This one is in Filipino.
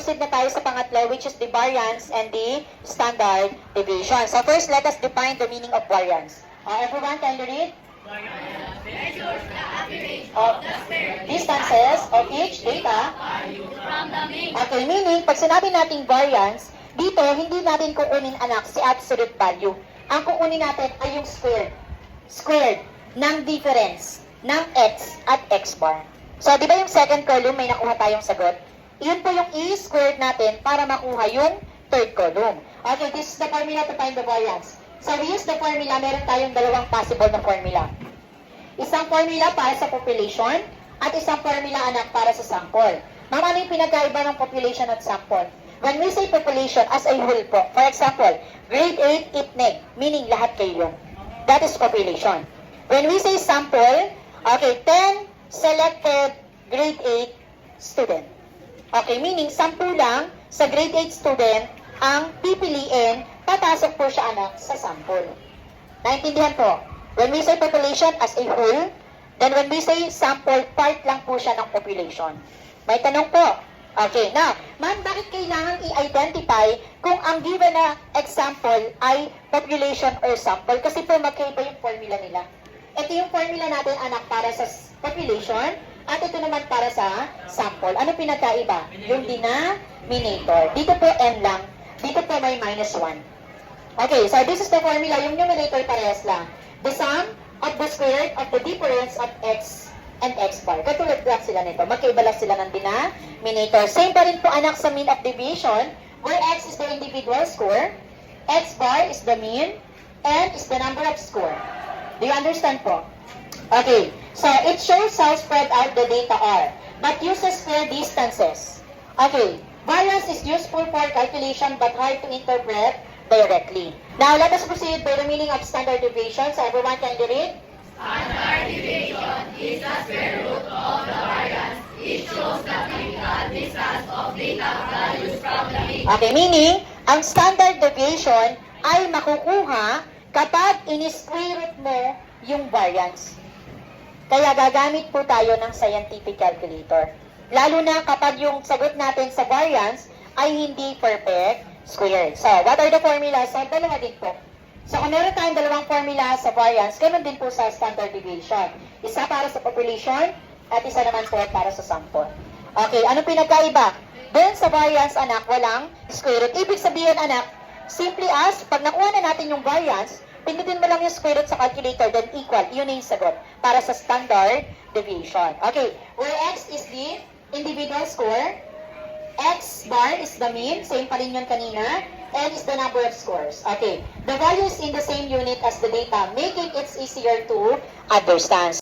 proceed na tayo sa pangatlo, which is the variance and the standard deviation. So first, let us define the meaning of variance. Everyone, can you read? Measures the average Of the square distances of each data. value from the mean. Okay, meaning, pag sinabi nating variance, dito, hindi natin kukunin, anak, si absolute value. Ang kukunin natin ay yung squared. Squared ng difference ng x at x bar. So, di ba yung second column may nakuha tayong sagot? Yun po yung e-squared natin para makuha yung third column. Okay, this is the formula to find the variance. So, we use the formula, meron tayong dalawang possible na formula. Isang formula para sa population at isang formula, anak, para sa sample. Ma'am, ano yung pinagkaiba ng population at sample? When we say population as a whole po, for example, grade 8 IPNEG, meaning lahat kayo. That is population. When we say sample, okay, 10 selected grade 8 student. Okay, meaning 10 lang sa grade 8 student ang pipiliin, papasok po siya, anak, sa sample. Naintindihan po? When we say population as a whole, then when we say sample, part lang po siya ng population. May tanong po. Okay, now, ma'am, bakit kailangan i-identify kung ang given na example ay population or sample? Kasi po magkaiba yung formula nila. Ito yung formula natin, anak, para sa population, at ito naman para sa sample. Ano pinagkaiba? Yung denominator. Dito po n lang. Dito po may minus 1. Okay, so this is the formula. Yung numerator parehas lang. The sum of the square of the difference of x and x bar. Katulad lang sila nito. Magkaiba lang sila ng denominator. Same pa rin po, anak, sa mean of deviation, where x is the individual score, x bar is the mean, and is the number of score. Do you understand po? Okay, so it shows how spread out the data are, but uses square distances. Okay, variance is useful for calculation but hard to interpret directly. Now, let us proceed by the meaning of standard deviation. So everyone can read? Standard deviation is the square root of the variance. It shows the typical distance of data values from the mean. Okay, meaning, ang standard deviation ay makukuha kapag in-square root mo yung variance. Kaya gagamit po tayo ng scientific calculator. Lalo na kapag yung sagot natin sa variance ay hindi perfect squared. So, what are the formulas? So, dalawa din po. So, kung meron tayong dalawang formula sa variance, ganoon din po sa standard deviation. Isa para sa population at isa naman po para sa sample. Okay, ano pinagkaiba? Doon sa variance, anak, walang square root. Ibig sabihin, anak, simply as, pag nakuha na natin yung variance, pindutin mo lang yung square root sa calculator, then equal. Yun yung sagot para sa standard deviation. Okay, where x is the individual score, x bar is the mean, same pa rin yun kanina, and is the number of scores. Okay, the value is in the same unit as the data, making it easier to understand.